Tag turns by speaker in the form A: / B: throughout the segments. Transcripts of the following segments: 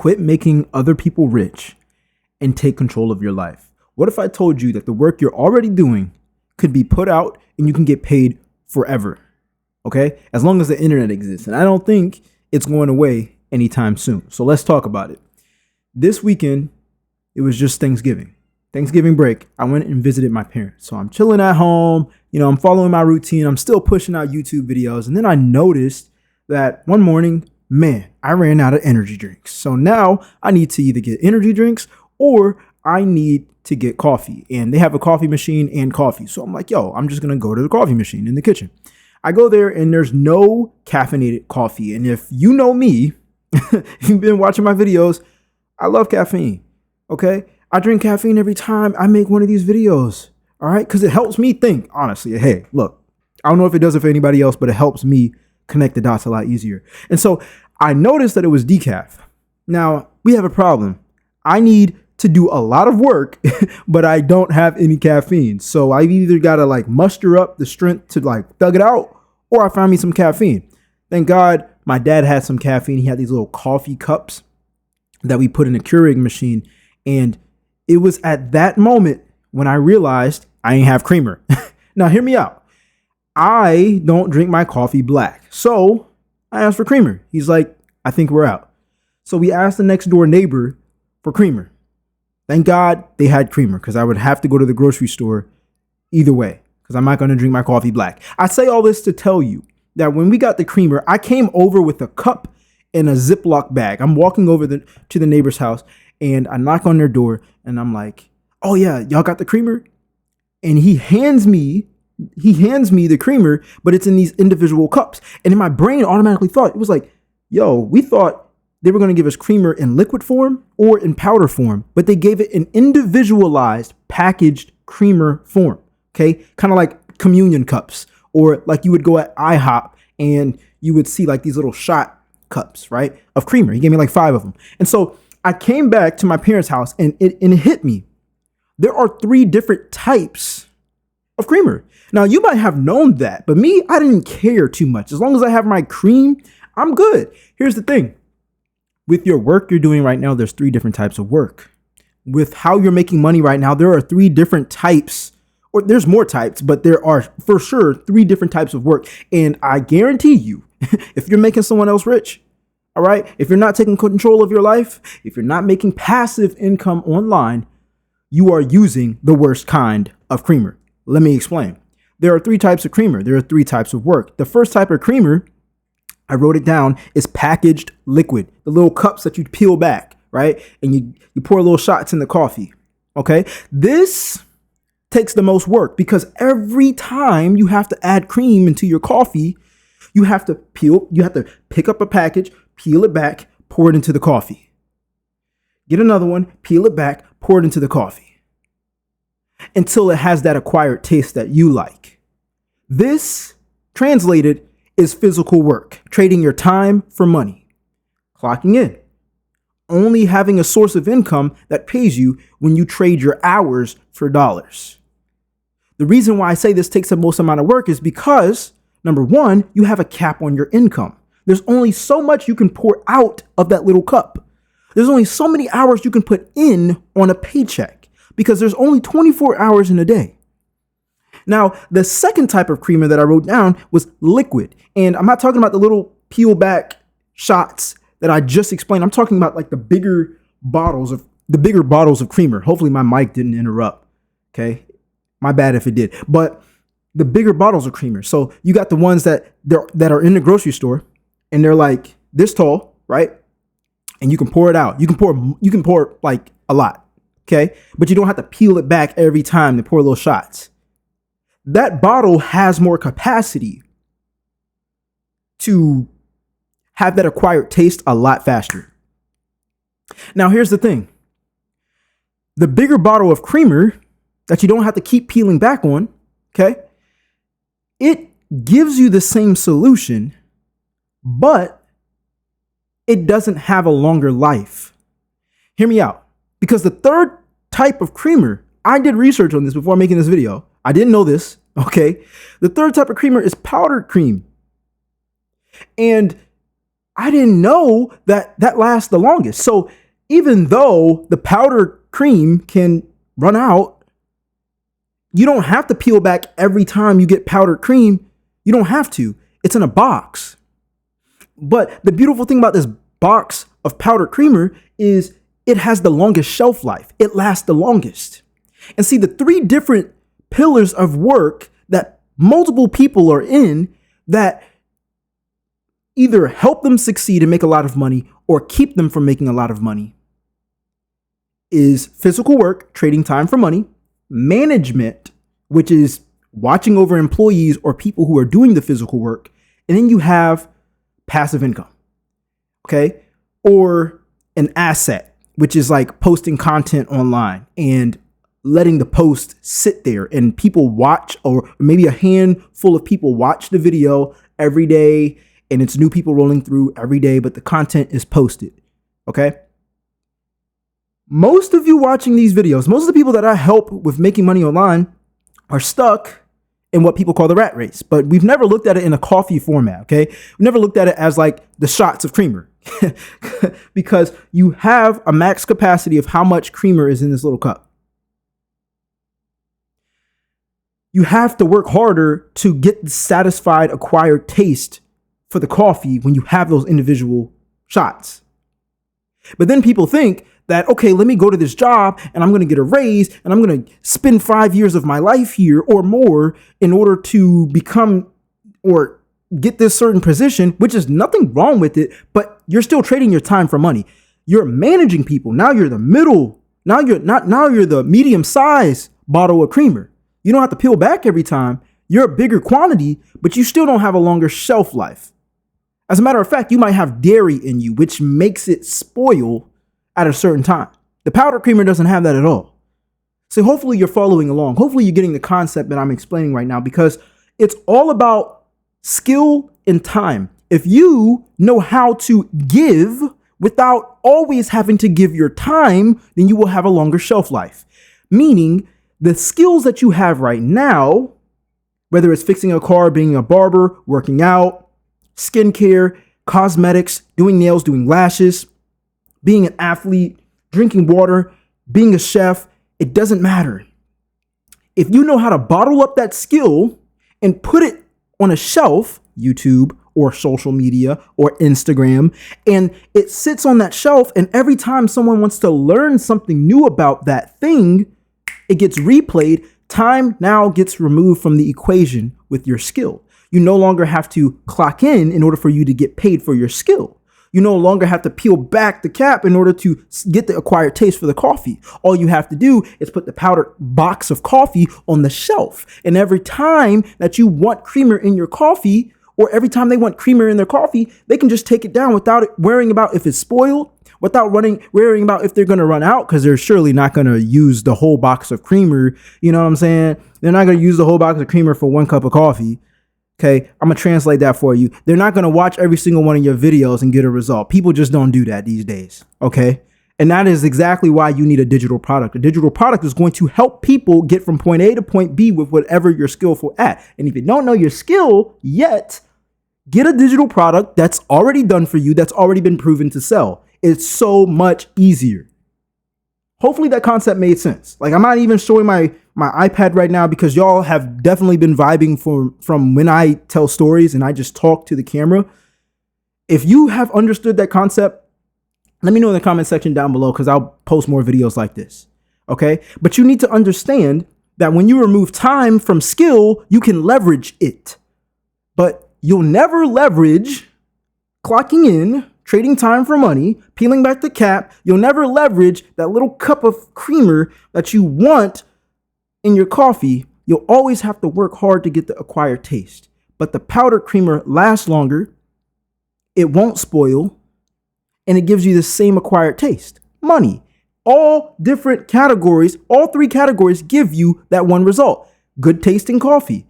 A: quit making other people rich and take control of your life? What if I told you that the work you're already doing could be put out and you can get paid forever? Okay? As long as the internet exists. And I don't think it's going away anytime soon. So let's talk about it. This weekend, it was just Thanksgiving break. I went and visited my parents. So I'm chilling at home. I'm following my routine. I'm still pushing out YouTube videos. And then I noticed that one morning, man, I ran out of energy drinks. So now I need to either get energy drinks or I need to get coffee. And they have a coffee machine and coffee. So I'm like, I'm just going to go to the coffee machine in the kitchen. I go there and there's no caffeinated coffee. And if you know me, if you've been watching my videos, I love caffeine. Okay. I drink caffeine every time I make one of these videos. All right. Because it helps me think, honestly. Hey, look, I don't know if it does it for anybody else, but it helps me connect the dots a lot easier. And so I noticed that it was decaf. Now we have a problem. I need to do a lot of work, but I don't have any caffeine. So I either got to muster up the strength to thug it out, or I find me some caffeine. Thank God my dad had some caffeine. He had these little coffee cups that we put in a Keurig machine. And it was at that moment when I realized I ain't have creamer. Now hear me out. I don't drink my coffee black. So I asked for creamer. He's like, I think we're out. So we asked the next door neighbor for creamer. Thank God they had creamer, because I would have to go to the grocery store either way, because I'm not going to drink my coffee black. I say all this to tell you that when we got the creamer, I came over with a cup and a Ziploc bag. I'm walking over to the neighbor's house and I knock on their door and I'm like, oh yeah, y'all got the creamer? And he hands me the creamer, but it's in these individual cups. And in my brain automatically thought, it was like, we thought they were going to give us creamer in liquid form or in powder form, but they gave it an individualized packaged creamer form. Okay. Kind of like communion cups, or like you would go at IHOP and you would see these little shot cups, right, of creamer. He gave me 5 of them. And so I came back to my parents' house and it hit me. There are 3 different types of creamer. Now you might have known that, but me, I didn't care too much. As long as I have my cream, I'm good. Here's the thing. With your work you're doing right now, there's 3 different types of work. With how you're making money right now, there are 3 different types, or there's more types, but there are for sure 3 different types of work. And I guarantee you, if you're making someone else rich, all right, if you're not taking control of your life, if you're not making passive income online, you are using the worst kind of creamer. Let me explain. There are 3 types of creamer. There are 3 types of work. The first type of creamer, I wrote it down, is packaged liquid. The little cups that you peel back, right? And you pour little shots in the coffee. Okay. This takes the most work because every time you have to add cream into your coffee, you have to pick up a package, peel it back, pour it into the coffee. Get another one, peel it back, pour it into the coffee until it has that acquired taste that you like. This, translated, is physical work, trading your time for money, clocking in, only having a source of income that pays you when you trade your hours for dollars. The reason why I say this takes the most amount of work is because, number one, you have a cap on your income. There's only so much you can pour out of that little cup. There's only so many hours you can put in on a paycheck because there's only 24 hours in a day. Now, the second type of creamer that I wrote down was liquid. And I'm not talking about the little peel back shots that I just explained. I'm talking about the bigger bottles of creamer. Hopefully my mic didn't interrupt. Okay. My bad if it did. But the bigger bottles of creamer. So you got the ones that are in the grocery store and they're this tall, right? And you can pour it out. You can pour a lot. Okay. But you don't have to peel it back every time to pour little shots. That bottle has more capacity to have that acquired taste a lot faster. Now, here's the thing. The bigger bottle of creamer that you don't have to keep peeling back on, okay, it gives you the same solution, but it doesn't have a longer life. Hear me out. Because the third type of creamer, I did research on this before making this video. I didn't know this, okay? The third type of creamer is powdered cream. And I didn't know that that lasts the longest. So even though the powdered cream can run out, you don't have to peel back every time you get powdered cream. You don't have to. It's in a box. But the beautiful thing about this box of powdered creamer is it has the longest shelf life. It lasts the longest. And see, the three different pillars of work that multiple people are in that either help them succeed and make a lot of money or keep them from making a lot of money is physical work, trading time for money, management, which is watching over employees or people who are doing the physical work, and then you have passive income, okay? Or an asset, which is like posting content online and letting the post sit there and people watch, or maybe a handful of people watch the video every day, and it's new people rolling through every day, but the content is posted, okay? Most of you watching these videos, most of the people that I help with making money online are stuck in what people call the rat race, but we've never looked at it in a coffee format, okay? We've never looked at it as like the shots of creamer because you have a max capacity of how much creamer is in this little cup. You have to work harder to get the satisfied acquired taste for the coffee when you have those individual shots. But then people think that, okay, let me go to this job and I'm going to get a raise and I'm going to spend 5 years of my life here or more in order to become or get this certain position, which is nothing wrong with it, but you're still trading your time for money. You're managing people. Now you're the middle. Now you're the medium size bottle of creamer. You don't have to peel back every time. You're a bigger quantity, but you still don't have a longer shelf life. As a matter of fact, you might have dairy in you, which makes it spoil at a certain time. The powdered creamer doesn't have that at all. So hopefully you're following along. Hopefully you're getting the concept that I'm explaining right now, because it's all about skill and time. If you know how to give without always having to give your time, then you will have a longer shelf life. Meaning the skills that you have right now, whether it's fixing a car, being a barber, working out, skincare, cosmetics, doing nails, doing lashes, being an athlete, drinking water, being a chef, it doesn't matter. If you know how to bottle up that skill and put it on a shelf, YouTube or social media or Instagram, and it sits on that shelf, and every time someone wants to learn something new about that thing, it gets replayed. Time now gets removed from the equation with your skill. You no longer have to clock in order for you to get paid for your skill. You no longer have to peel back the cap in order to get the acquired taste for the coffee. All you have to do is put the powdered box of coffee on the shelf. And every time that you want creamer in your coffee, or every time they want creamer in their coffee, they can just take it down without it worrying about if it's spoiled, without worrying about if they're going to run out, because they're surely not going to use the whole box of creamer. You know what I'm saying? They're not going to use the whole box of creamer for one cup of coffee. Okay, I'm going to translate that for you. They're not going to watch every single one of your videos and get a result. People just don't do that these days. Okay, and that is exactly why you need a digital product. A digital product is going to help people get from point A to point B with whatever you're skillful at. And if you don't know your skill yet, get a digital product that's already done for you, that's already been proven to sell. It's so much easier. Hopefully that concept made sense. Like, I'm not even showing my iPad right now because y'all have definitely been vibing from when I tell stories and I just talk to the camera. If you have understood that concept, let me know in the comment section down below, because I'll post more videos like this. Okay. But you need to understand that when you remove time from skill, you can leverage it. But you'll never leverage clocking in, trading time for money, peeling back the cap. You'll never leverage that little cup of creamer that you want in your coffee. You'll always have to work hard to get the acquired taste. But the powdered creamer lasts longer, it won't spoil, and it gives you the same acquired taste. Money. All different categories, all three categories give you that one result. Good tasting coffee.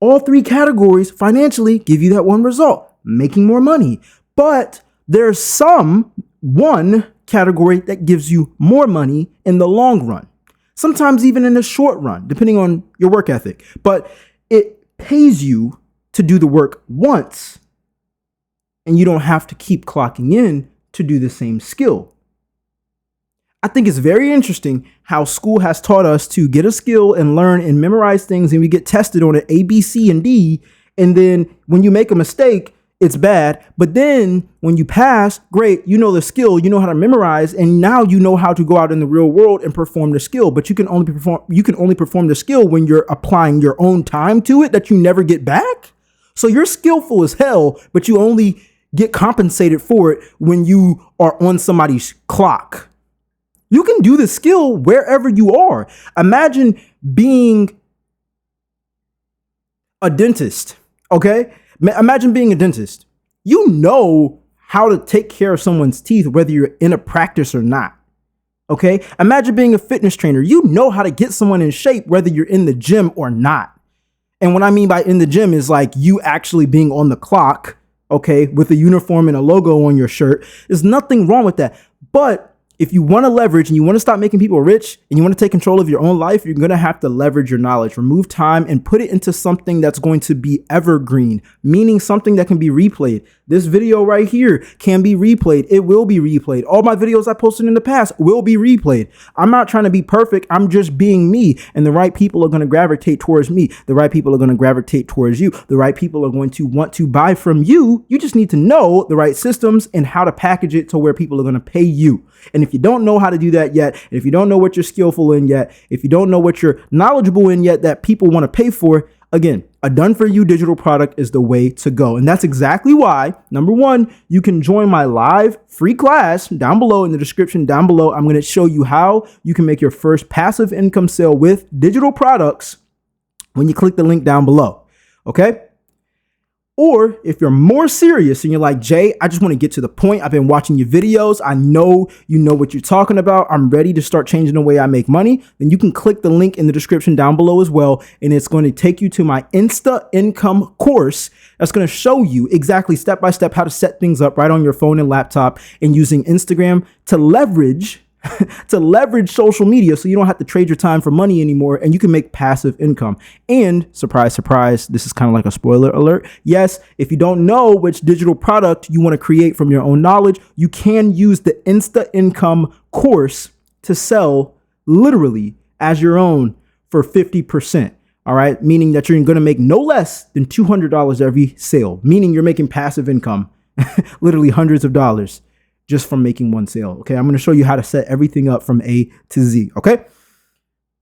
A: All three categories financially give you that one result. Making more money. But there's one category that gives you more money in the long run. Sometimes even in the short run, depending on your work ethic. But it pays you to do the work once and you don't have to keep clocking in to do the same skill. I think it's very interesting how school has taught us to get a skill and learn and memorize things, and we get tested on it A, B, C, and D. And then when you make a mistake, it's bad. But then when you pass, great, you know the skill, you know how to memorize, and now you know how to go out in the real world and perform the skill. But you can only perform the skill when you're applying your own time to it that you never get back. So you're skillful as hell, but you only get compensated for it when you are on somebody's clock. You can do the skill wherever you are. Imagine being a dentist, okay? Imagine being a dentist. You know how to take care of someone's teeth, whether you're in a practice or not, okay? Imagine being a fitness trainer. You know how to get someone in shape, whether you're in the gym or not. And what I mean by in the gym is like you actually being on the clock, okay, with a uniform and a logo on your shirt. There's nothing wrong with that. But if you want to leverage and you want to stop making people rich and you want to take control of your own life, you're going to have to leverage your knowledge, remove time, and put it into something that's going to be evergreen, meaning something that can be replayed. This video right here can be replayed. It will be replayed. All my videos I posted in the past will be replayed. I'm not trying to be perfect. I'm just being me. And the right people are going to gravitate towards me. The right people are going to gravitate towards you. The right people are going to want to buy from you. You just need to know the right systems and how to package it to where people are going to pay you. And if you don't know how to do that yet, and if you don't know what you're skillful in yet, if you don't know what you're knowledgeable in yet that people want to pay for, again, a done-for-you digital product is the way to go. And that's exactly why, number one, you can join my live free class down below in the description down below. I'm going to show you how you can make your first passive income sale with digital products when you click the link down below. Okay? Or if you're more serious and you're like, Jay, I just want to get to the point. I've been watching your videos. I know you know what you're talking about. I'm ready to start changing the way I make money. Then you can click the link in the description down below as well. And it's going to take you to my Insta Income course. That's going to show you exactly step by step how to set things up right on your phone and laptop and using Instagram to leverage social media so you don't have to trade your time for money anymore and you can make passive income. And surprise, surprise, this is kind of like a spoiler alert. Yes, if you don't know which digital product you want to create from your own knowledge, you can use the Insta Income course to sell literally as your own for 50%. All right, meaning that you're going to make no less than $200 every sale, meaning you're making passive income, literally hundreds of dollars just from making one sale. Okay, I'm going to show you how to set everything up from A to Z. Okay.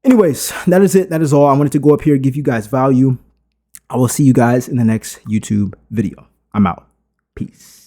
A: Anyways, that is it. That is all. I wanted to go up here and give you guys value. I will see you guys in the next YouTube video. I'm out. Peace.